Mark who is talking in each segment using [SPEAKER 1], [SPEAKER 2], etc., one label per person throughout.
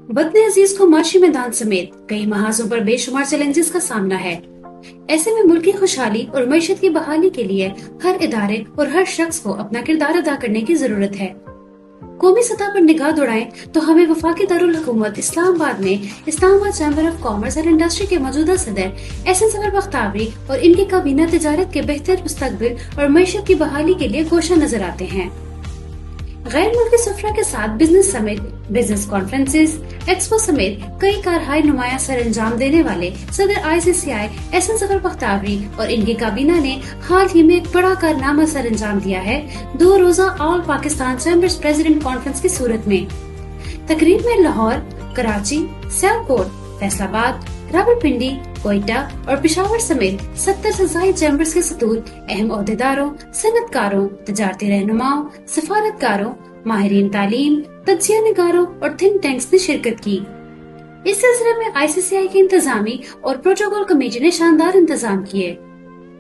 [SPEAKER 1] वतन अजीज को माशी मैदान समेत कई महाजों पर बेशुमार चैलेंजेस का सामना है। ऐसे में मुल्क की खुशहाली और मईशत की बहाली के लिए हर इदारे और हर शख्स को अपना किरदार अदा करने की जरूरत है। कौमी सतह पर निगाह दौड़ाएं तो हमें वफाकी दारुल हुकूमत इस्लामाबाद में Islamabad chamber of commerce and industry के मौजूदा सदर एहसन जफर बख्तावरी और इनकी काबीना तिजारत के बेहतर मुस्तकबिल और मईशत की बहाली के लिए कोशा नजर आते हैं। गैर मुल्की सफरा के साथ बिजनेस समेत बिजनेस कॉन्फ्रेंसेस, एक्सपो समेत कई कारहाय नुमाया सर अंजाम देने वाले सदर ICCI एहसन जफर बख्तावरी और इनकी काबीना ने हाल ही में एक बड़ा कारनामा सर अंजाम दिया है 2 रोजा all Pakistan chambers president conference की सूरत में। तकरीब में लाहौर, कराची, सियालकोट, फैसलाबाद, रावलपिंडी, कोयटा और पिशावर समेत 70 से ज्यादा चैम्बर्स के सतूर, अहम ओहदेदारों, सनतकारों, तजारती रहनुमाओं, सफारतकारों, माहिरीन तालीम, तज्जिया निगारों और थिंक टैंक्स ने शिरकत की। इस सिलसिले में ICCI की इंतजामी और प्रोटोकॉल कमेटी ने शानदार इंतजाम किए।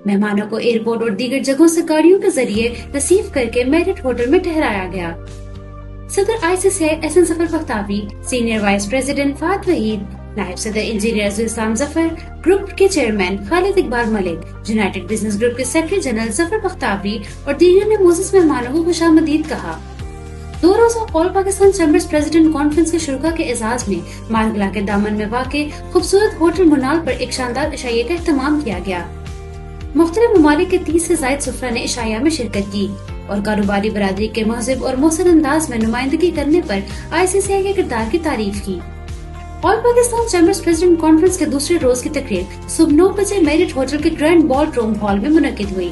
[SPEAKER 1] मेहमानों को एयरपोर्ट और दीगर जगहों से गाड़ियों के जरिए रिसीव करके मैरिट होटल में ठहराया गया। सदर ICCI Ehsan Zafar Bakhtawari, senior vice president फात वहीद, नायब सदर इंजीनियर अज़ीज़ इस्लाम जफर, ग्रुप के chairman Khalid Iqbal Malik, united business group के सेक्रेटरी जनरल जफर बख्तावरी और दीगर ने मोअज़्ज़ज़ मेहमानों को खुशामदीद कहा। 2 रोजा all Pakistan chambers president conference के शुरुआ के एजाज में मारगला के दामन में वाक़े खूबसूरत होटल मुनाल पर एक शानदार इशाइये का एहतमाम किया गया। मुख्तलिफ ममालिक के 30 से ज़ायद सुफरा ने इशाइया में शिरकत की और कारोबारी बरादरी के महज़ब और मोहसिन अंदाज में नुमाइंदगी करने पर ICCI के किरदार की तारीफ की। All Pakistan chambers president conference के दूसरे रोज की तकरीर सुबह 9 बजे मेरिट होटल के ग्रैंड बॉल रूम हॉल में मुनक्किद हुई।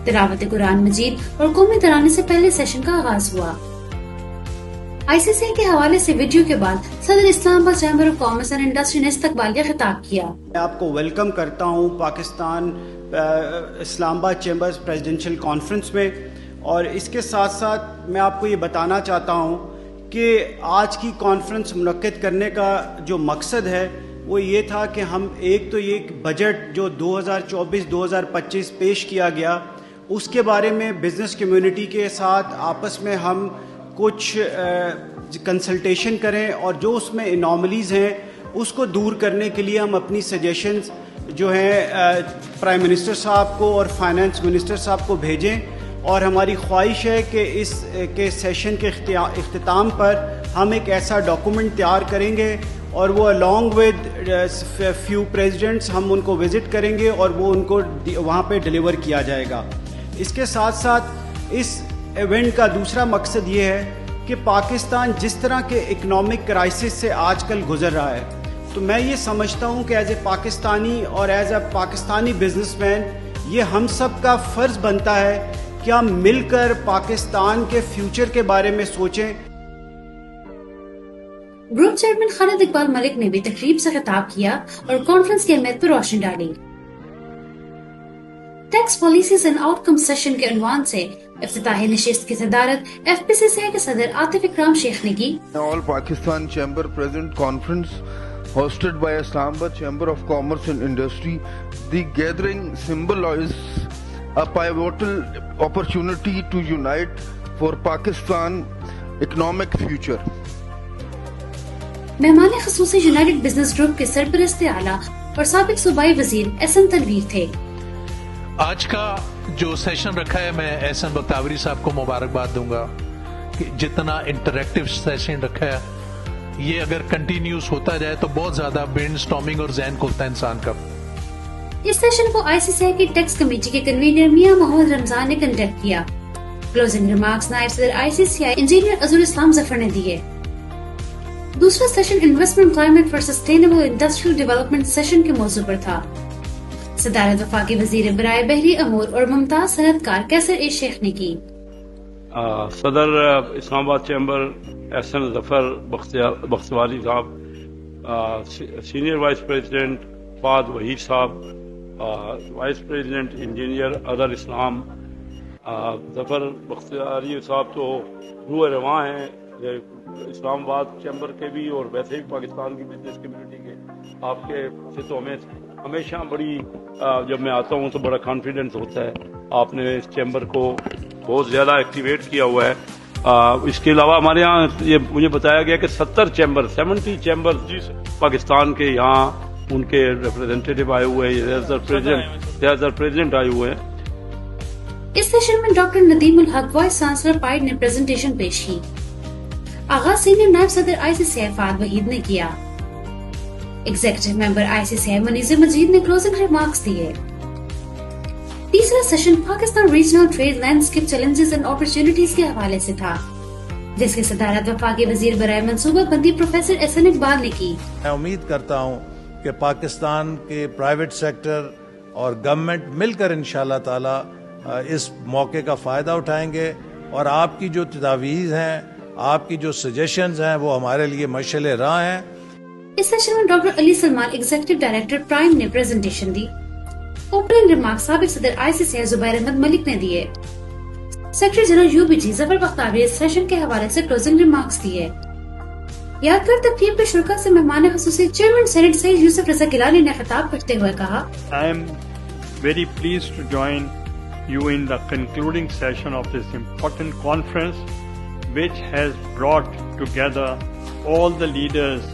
[SPEAKER 1] तिलावत कुरान मजीद और कौमी तराने से पहले सेशन का आगाज हुआ। ICCI के हवाले से वीडियो के बाद सदर Islamabad chamber of commerce and industry ने इस्तकबालिया खिताब किया।
[SPEAKER 2] मैं आपको वेलकम करता हूं Pakistan Islamabad chambers presidential conference में, और इसके साथ साथ मैं आपको ये बताना चाहता हूं कि आज की कॉन्फ्रेंस मुनक्किद करने का जो मकसद है वो ये था कि हम एक बजट जो 2024-2025 पेश किया गया उसके बारे में बिज़नेस कम्युनिटी के साथ आपस में हम कुछ कंसल्टेशन करें और जो उसमें एनॉमलीज़ हैं उसको दूर करने के लिए हम अपनी सजेशंस जो हैं प्राइम मिनिस्टर साहब को और फाइनेंस मिनिस्टर साहब को भेजें। और हमारी ख्वाहिश है कि इस के सेशन के इख्तिताम पर हम एक ऐसा डॉक्यूमेंट तैयार करेंगे और वो अलॉन्ग विद फ्यू प्रेसिडेंट्स हम उनको विज़िट करेंगे और वो उनको वहाँ पे डिलीवर किया जाएगा। इसके साथ साथ इस इवेंट का दूसरा मकसद ये है कि पाकिस्तान जिस तरह के इकनॉमिक क्राइसिस से आजकल गुजर रहा है, तो मैं ये समझता हूँ कि एज ए पाकिस्तानी और एज ए पाकिस्तानी बिजनेसमैन ये हम सब का फ़र्ज़ बनता है कि हम मिलकर पाकिस्तान के फ्यूचर के बारे में सोचें।
[SPEAKER 1] ग्रुप चेयरमैन खालिद इकबाल मलिक ने भी तकरीब से खिताब किया और कॉन्फ्रेंस की अहमियत पर रोशनी डाली। Tax policies and outcome session के अनवान से इफ्तिताही नशिस्त की सदारत FPCCI के सदर आतिफ इकराम शेख ने की।
[SPEAKER 3] All Pakistan chamber president conference hosted by Islamabad Chamber of Commerce and Industry, the gathering symbolizes a pivotal opportunity to unite for Pakistan economic future.
[SPEAKER 1] मेहमान ख़ुसूसी यूनाइटेड बिजनेस ग्रुप के सरपरस्त आला और साबिक सूबाई वजीर एहसन तनवीर थे।
[SPEAKER 4] आज का जो सेशन रखा है, मैं एहसन बख्तावरी साहब को मुबारकबाद दूंगा कि जितना इंटरेक्टिव सेशन रखा है ये अगर कंटिन्यूस होता जाए तो बहुत ज्यादा ब्रेनस्टॉर्मिंग और ज़हन खुलता है इंसान का।
[SPEAKER 1] इस सेशन को ICCI की टैक्स कमेटी के कन्वीनर मियां मोहम्मद रमजान ने कंडक्ट किया। क्लोजिंग रिमार्क्स नायब सदर ICCI इंजीनियर अज़ीज़ इस्लाम जफर ने दिए। दूसरा session investment climate for sustainable industrial development session के मौजू पर था। सदारत वफाकी वजीर बराए बहरी अमूर और मुमताज सनतकार कैसर ए शेख ने की।
[SPEAKER 5] सदर इस्लामाबाद चैम्बर एहसन जफर बख्तवारी साहब, सीनियर वाइस प्रेसिडेंट फात वहीद साहब, वाइस प्रेसिडेंट इंजीनियर अज़हर इस्लाम जफर बख्तवारी साहब तो रूह रवां हैं इस्लामाबाद चैम्बर के भी और वैसे भी पाकिस्तान की बिजनेस कम्युनिटी के। आपके से तो हमें हमेशा बड़ी जब मैं आता हूँ तो बड़ा कॉन्फिडेंस होता है। आपने इस चैम्बर को बहुत ज़्यादा एक्टिवेट किया हुआ है اس کے علاوہ ہمارے یہاں یہ مجھے بتایا گیا کہ 70 چیمبر پاکستان کے یہاں ان کے ریپرزینٹیٹو آئے ہوئے ہیں, پریزیڈنٹ آئے ہوئے ہیں.
[SPEAKER 1] اس سیشن میں ڈاکٹر ندیم الحق وائس چانسلر پائڈ نے پریزنٹیشن پیش کی. آغاز سینئر نائب صدر آئی سی سی آئی فہد وحید نے کیا. ایگزیکٹو ممبر آئی سی سی آئی منیزر مجید نے کلوزنگ ریمارکس دیے. تیسرا session Pakistan regional trade landscape challenges and opportunities کے حوالے سے تھا, جس کی صدارت وفاقی وزیر برائے منصوبہ بندی پروفیسر احسن اقبال نے کی.
[SPEAKER 6] میں امید کرتا ہوں کہ پاکستان کے پرائیویٹ سیکٹر اور گورنمنٹ مل کر انشاءاللہ تعالی اس موقع کا فائدہ اٹھائیں گے, اور آپ کی جو تجاویز ہیں, آپ کی جو سجیشنز ہیں, وہ ہمارے لیے مشعل راہ ہیں.
[SPEAKER 1] اس سیشن میں ڈاکٹر علی سلمان ایگزیکٹو ڈائریکٹر پرائم نے پریزنٹیشن دی. اوپننگ ریمارکس سابق صدر آئی سی سی آئی زبیر احمد ملک نے دیے. Secretary general U B G Zafar Bakhtiari اس سیشن کے حوالے سے کلوزنگ ریمارکس دیے. یادگار تقریب کے شرکا سے مہمان خصوصی چیئرمین سینٹ سید یوسف رضا گیلانی نے خطاب کرتے ہوئے کہا,
[SPEAKER 7] I am very pleased to join you in the concluding session of this important conference, which has brought together all the leaders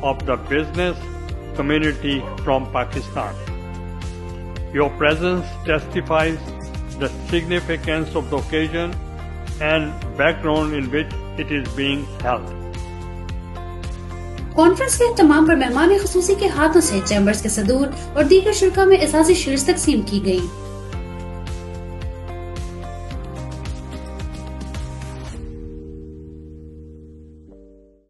[SPEAKER 7] of the business community from Pakistan. Your presence testifies the significance of the occasion and background in which it is being held.
[SPEAKER 1] Conference کے اہتمام پر مہمان خصوصی کے ہاتھوں سے chambers کے صدور اور دیگر شرکا میں اعزازی شیلڈز تقسیم کی گئی.